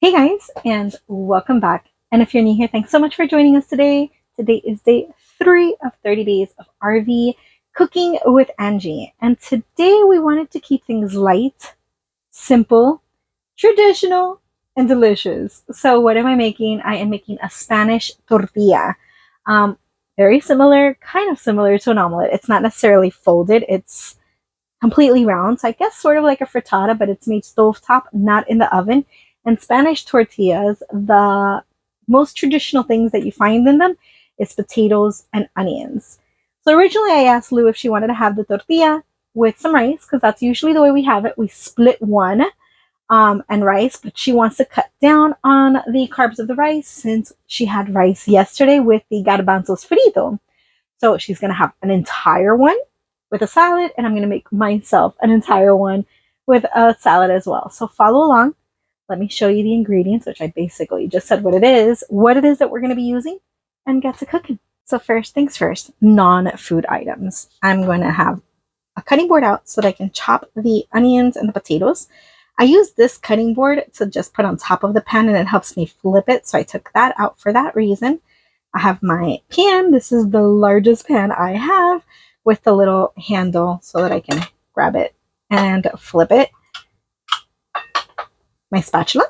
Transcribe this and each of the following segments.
Hey guys, and welcome back. And if you're new here, thanks so much for joining us today. Today is day 3 of 30 days of RV cooking with Angie. And today we wanted to keep things light, simple, traditional, and delicious. So what am I making? I am making a Spanish tortilla. Um, Very similar, kind of similar to an omelet. It's not necessarily folded. It's completely round. So I guess sort of like a frittata, but it's made stovetop, not in the oven. And Spanish tortillas, the most traditional things that you find in them is potatoes and onions. So originally I asked Lou if she wanted to have the tortilla with some rice, because that's usually the way we have it. We split one and rice, but she wants to cut down on the carbs of the rice since she had rice yesterday with the garbanzos frito. So she's going to have an entire one with a salad, and I'm going to make myself an entire one with a salad as well. So follow along. Let me show you the ingredients, which I basically just said what it is that we're going to be using, and get to cooking. So first things first, non-food items. I'm going to have a cutting board out so that I can chop the onions and the potatoes. I use this cutting board to just put on top of the pan, and it helps me flip it. So I took that out for that reason. I have my pan. This is the largest pan I have with the little handle so that I can grab it and flip it. My spatula.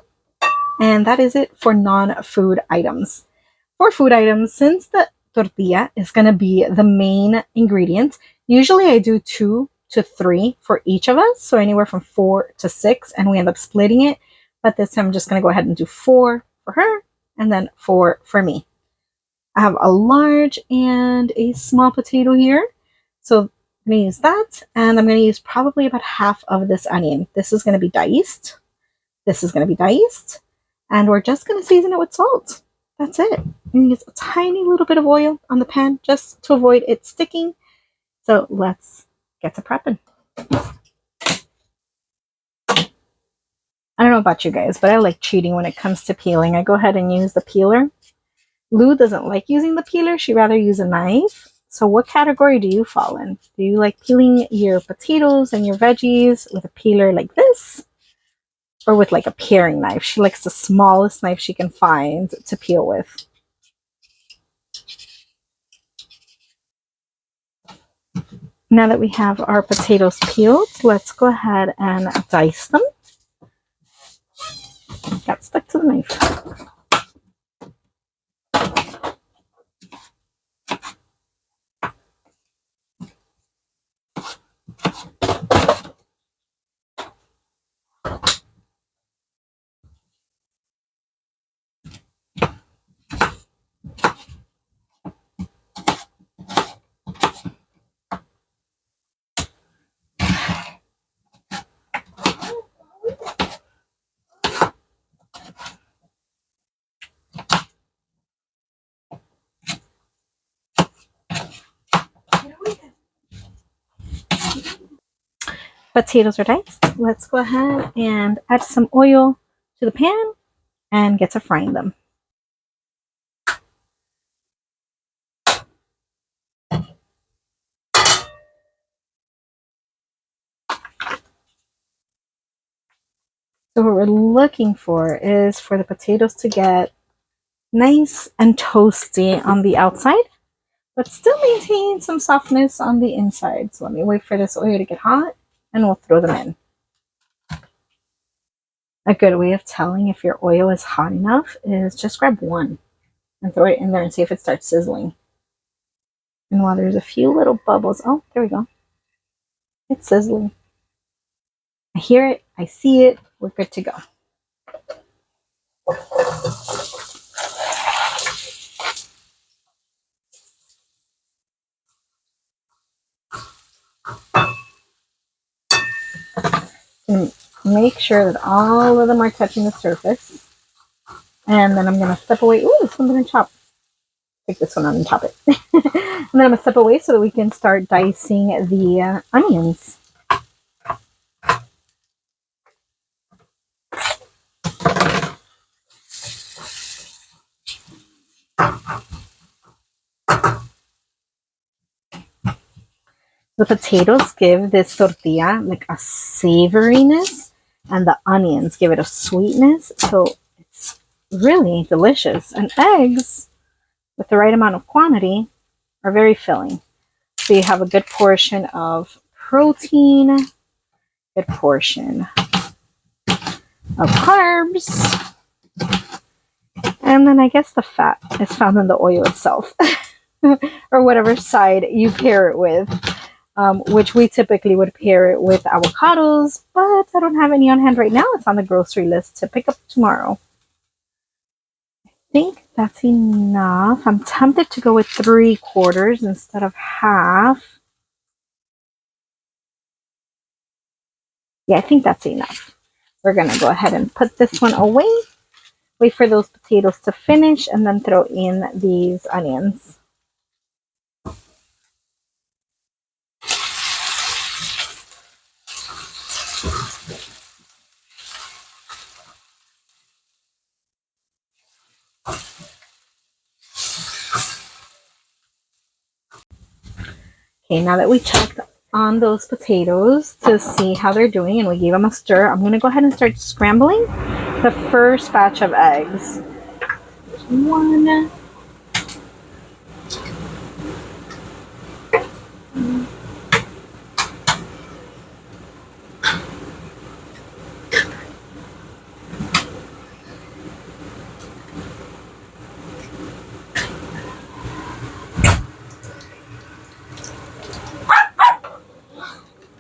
And that is it for non-food items. For food items, since the tortilla is going to be the main ingredient, usually I do 2 to 3 for each of us. So anywhere from 4 to 6, and we end up splitting it. But this time I'm just going to go ahead and do 4 for her and then 4 for me. I have a large and a small potato here. So I'm going to use that. And I'm going to use probably about half of this onion. This is going to be diced. This is going to be diced. And we're just going to season it with salt. That's it. I'm going to use a tiny little bit of oil on the pan just to avoid it sticking. So let's get to prepping. I don't know about you guys, but I like cheating when it comes to peeling. I go ahead and use the peeler. Lou doesn't like using the peeler. She'd rather use a knife. So what category do you fall in? Do you like peeling your potatoes and your veggies with a peeler like this? Or with like a paring knife? She likes the smallest knife she can find to peel with. Now that we have our potatoes peeled, let's go ahead and dice them. Got stuck to the knife. Potatoes are diced. Let's go ahead and add some oil to the pan and get to frying them. So what we're looking for is for the potatoes to get nice and toasty on the outside, but still maintain some softness on the inside. So let me wait for this oil to get hot and we'll throw them in. A good way of telling if your oil is hot enough is just grab one and throw it in there and see if it starts sizzling. And while there's a few little bubbles, oh, there we go. It's sizzling. I hear it, I see it, we're good to go. And make sure that all of them are touching the surface. And then I'm going to step away. Ooh, something to chop. Take this one out and chop it. And then I'm going to step away so that we can start dicing the onions. The potatoes give this tortilla like a savoriness, and the onions give it a sweetness. So it's really delicious. And eggs, with the right amount of quantity, are very filling. So you have a good portion of protein, good portion of carbs, and then I guess the fat is found in the oil itself, or whatever side you pair it with, which we typically would pair it with avocados, but I don't have any on hand right now. It's on the grocery list to pick up tomorrow. I think that's enough. I'm tempted to go with 3/4 instead of half. Yeah, I think that's enough. We're going to go ahead and put this one away. Wait for those potatoes to finish and then throw in these onions. Okay, now that we checked on those potatoes to see how they're doing and we gave them a stir, I'm going to go ahead and start scrambling the first batch of eggs. One.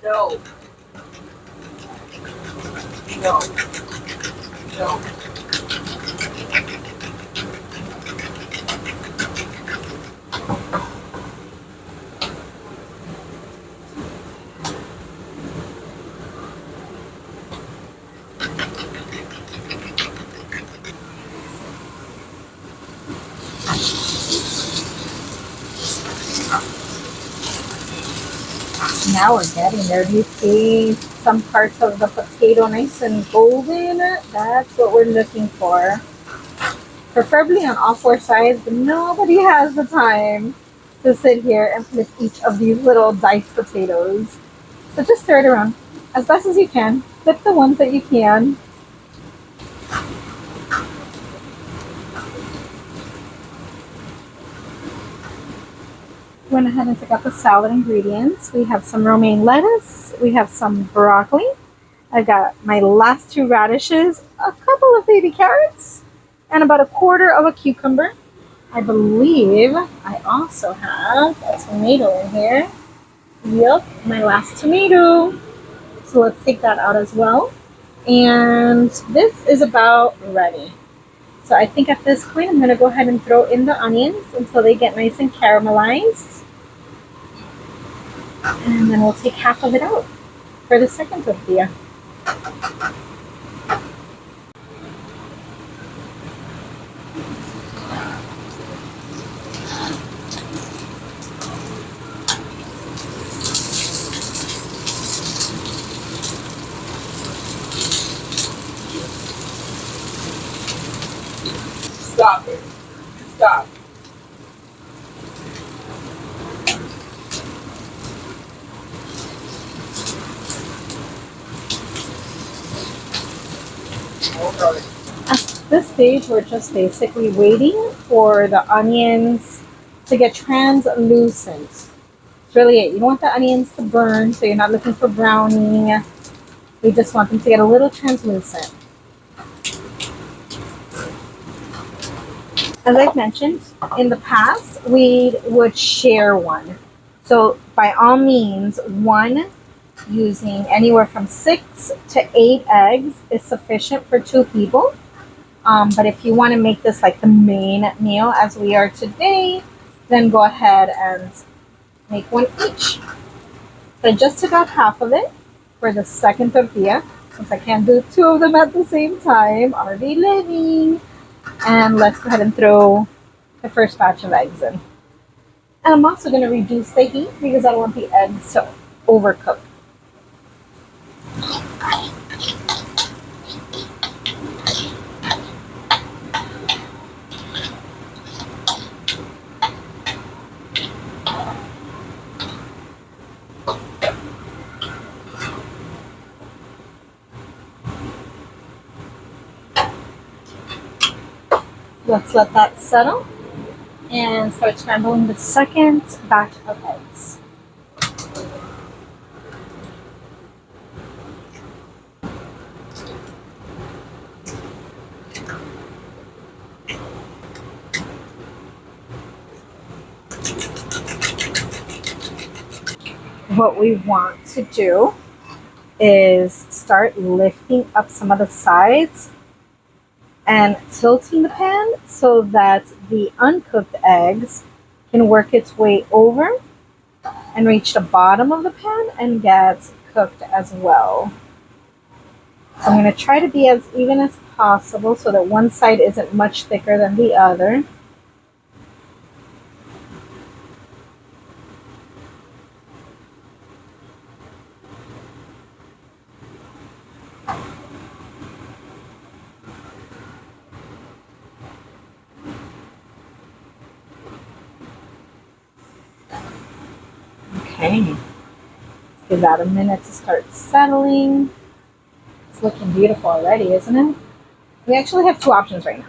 No. No. No. Now we're getting there. Do you see some parts of the potato nice and golden? That's what we're looking for. Preferably on all four sides, but nobody has the time to sit here and flip each of these little diced potatoes. So just stir it around as best as you can. Flip the ones that you can. Went ahead and took out the salad ingredients. We have some romaine lettuce. We have some broccoli. I've got my last 2 radishes, a couple of baby carrots, and about 1/4 of a cucumber. I believe I also have a tomato in here. Yep, my last tomato. So let's take that out as well. And this is about ready. So I think at this point I'm going to go ahead and throw in the onions until they get nice and caramelized. And then we'll take half of it out for the second tortilla. Stop it. Stop. At this stage, we're just basically waiting for the onions to get translucent. It's really it. You don't want the onions to burn, so you're not looking for browning. We just want them to get a little translucent. As I've mentioned in the past, we would share one. So by all means, one using anywhere from 6 to 8 eggs is sufficient for 2 people. But if you want to make this like the main meal as we are today, then go ahead and make one each. So I just took out half of it for the second tortilla, since I can't do 2 of them at the same time. Are they living? And let's go ahead and throw the first batch of eggs in. And I'm also going to reduce the heat because I don't want the eggs to overcook. Let's let that settle and start scrambling the second batch of eggs. What we want to do is start lifting up some of the sides and tilting the pan so that the uncooked eggs can work its way over and reach the bottom of the pan and get cooked as well. So I'm going to try to be as even as possible so that one side isn't much thicker than the other. Okay, give that a minute to start settling. It's looking beautiful already, isn't it? We actually have two options right now.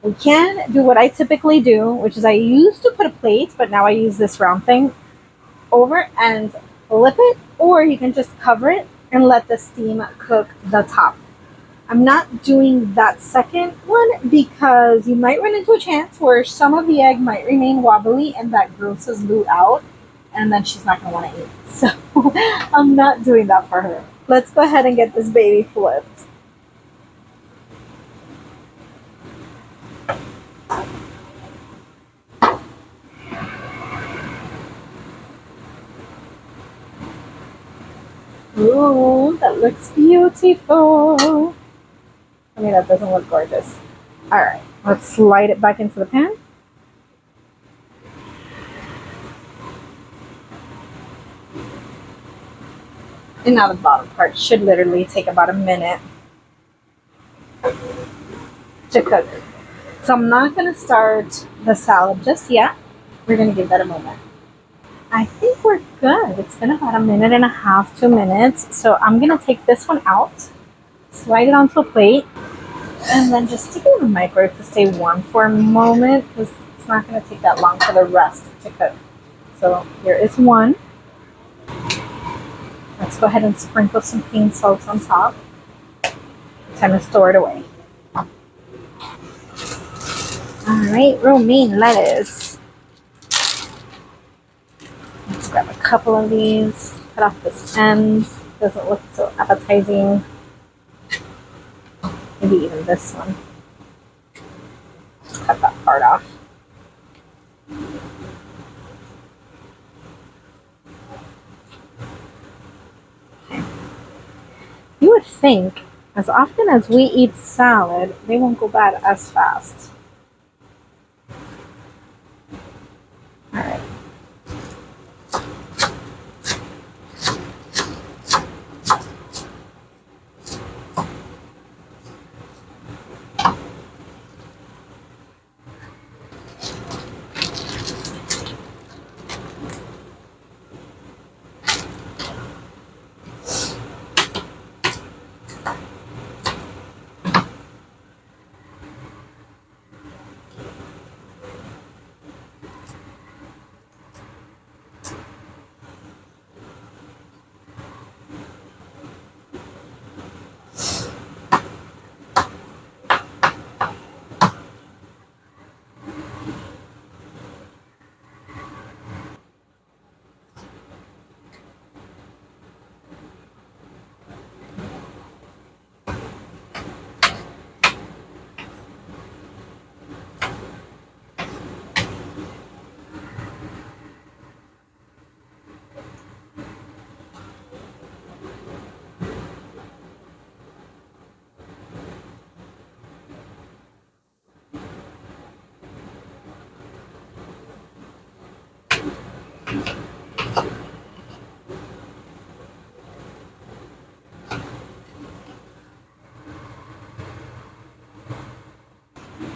We can do what I typically do, which is I used to put a plate, but now I use this round thing over and flip it, or you can just cover it and let the steam cook the top. I'm not doing that second one because you might run into a chance where some of the egg might remain wobbly and that grosses Lou out, and then she's not going to want to eat. So I'm not doing that for her. Let's go ahead and get this baby flipped. Ooh, that looks beautiful. I mean, that doesn't look gorgeous. All right, let's slide it back into the pan. And now the bottom part should literally take about a minute to cook. So I'm not going to start the salad just yet. We're going to give that a moment. I think we're good. It's been about a minute and a half, 2 minutes. So I'm going to take this one out, slide it onto a plate, and then just stick it in the microwave to stay warm for a moment because it's not going to take that long for the rest to cook. So here is one. Let's go ahead and sprinkle some pink salt on top. Time to store it away. Alright, romaine lettuce. Let's grab a couple of these, cut off this end. Doesn't look so appetizing. Maybe even this one. Cut that part off. Okay. You would think as often as we eat salad, they won't go bad as fast. Alright.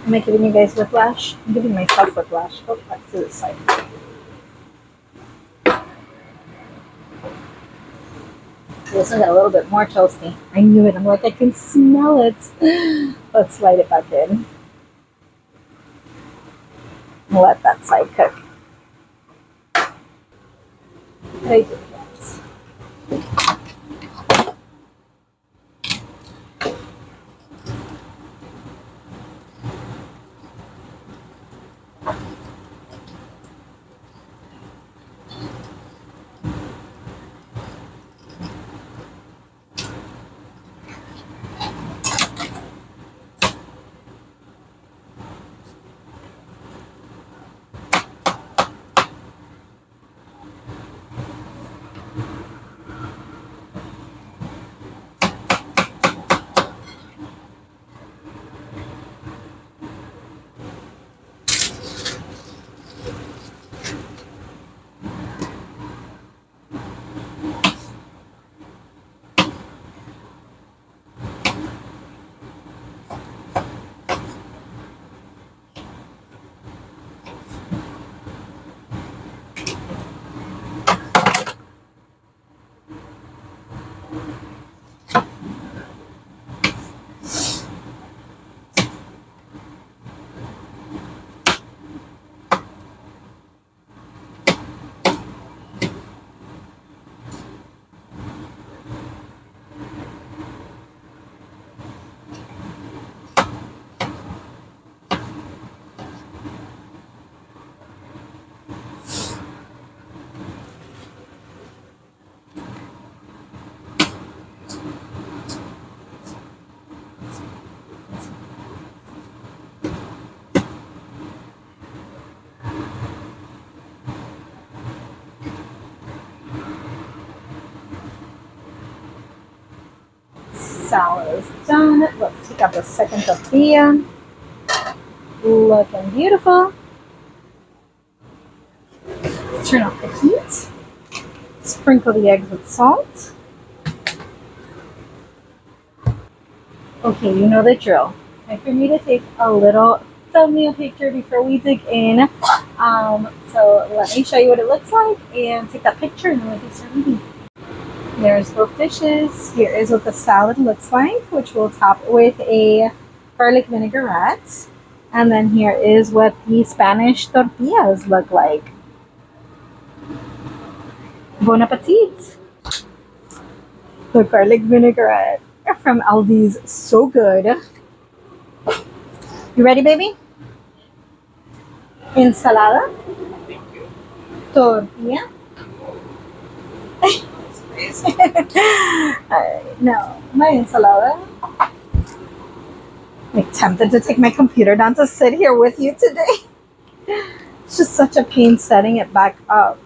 Am I giving you guys whiplash? I'm giving myself whiplash. Oh, let's do this side. This one got a little bit more toasty. I knew it. I'm like, I can smell it. Let's slide it back in. Let that side cook. I do this. Salad is done. Let's take out the second tortilla. Looking beautiful. Turn off the heat. Sprinkle the eggs with salt. Okay, you know the drill. It's time for me to take a little thumbnail picture before we dig in. So let me show you what it looks like and take that picture and then we can start eating. There's both dishes. Here is what the salad looks like, which we'll top with a garlic vinaigrette. And then here is what the Spanish tortillas look like. Bon appetit! The garlic vinaigrette from Aldi's, so good. You ready, baby? Ensalada. Tortilla. Alright, now my ensalada. I'm tempted to take my computer down to sit here with you today. It's just such a pain setting it back up.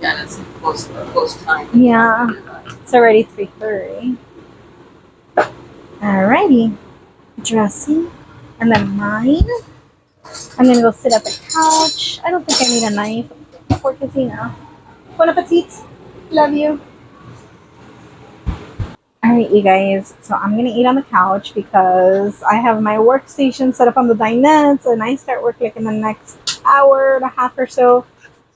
Yeah, that's a close time. Yeah, it's already 3:30. Alrighty, dressing, and then mine. I'm gonna go sit at the couch. I don't think I need a knife. A fork is enough. Bon appetit. Love you. Alright, you guys. So I'm gonna eat on the couch because I have my workstation set up on the dinette, and I start work like in the next hour and a half or so.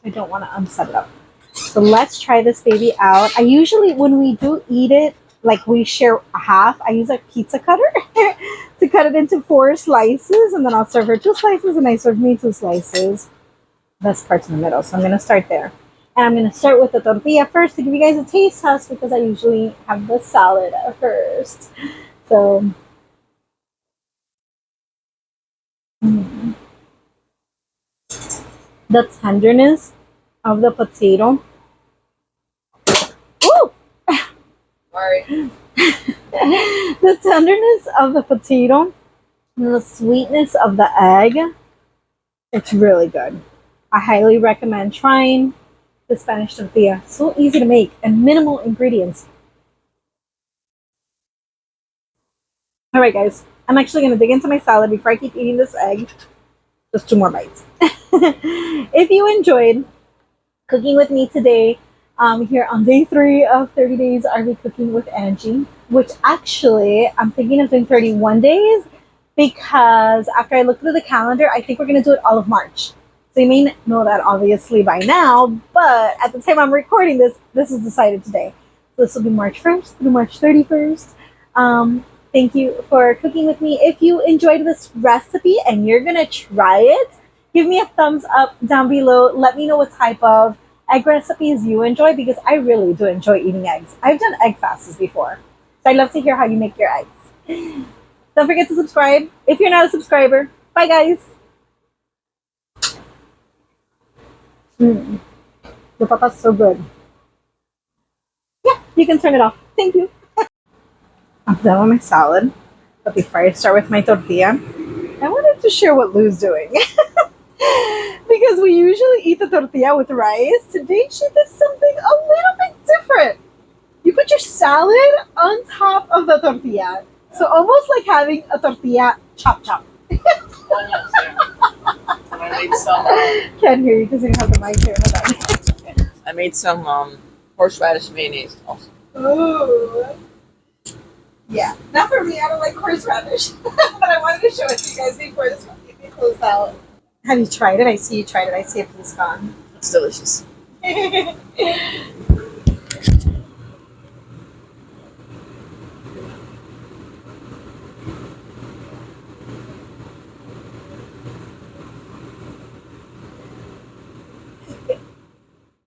I don't want to unset it up. So let's try this baby out. I usually, when we do eat it, like we share a half, I use a pizza cutter to cut it into 4 slices, and then I'll serve her 2 slices, and I serve me 2 slices. Best part's in the middle, so I'm going to start there. And I'm going to start with the tortilla first to give you guys a taste test because I usually have the salad first. So, the tenderness of the potato. Woo! Sorry. The tenderness of the potato and the sweetness of the egg. It's really good. I highly recommend trying the Spanish tortilla. So easy to make and minimal ingredients. All right, guys. I'm actually going to dig into my salad before I keep eating this egg. Just 2 more bites. If you enjoyed cooking with me today, here on day 3 of 30 days RV cooking with Angie, which actually I'm thinking of doing 31 days because after I looked at the calendar, I think we're going to do it all of March. So you may know that obviously by now, but at the time I'm recording this, this is decided today. So this will be March 1st through March 31st. Thank you for cooking with me. If you enjoyed this recipe and you're gonna try it, give me a thumbs up down below. Let me know what type of egg recipes you enjoy because I really do enjoy eating eggs. I've done egg fasts before. So I'd love to hear how you make your eggs. Don't forget to subscribe if you're not a subscriber. Bye guys. Mm, the papa's so good. Yeah, you can turn it off. Thank you. I'm done with my salad. But before I start with my tortilla, I wanted to share what Lou's doing. Because we usually eat the tortilla with rice. Today she did something a little bit different. You put your salad on top of the tortilla. So almost like having a tortilla chop chop. Almost there. And I made some. Can't hear you because you have the mic here. Hold on. I made some horseradish mayonnaise also. Ooh. Yeah, not for me. I don't like horseradish, but I wanted to show it to you guys before this one closed out. Have you tried it? I see you tried it. I see a piece gone. It's delicious.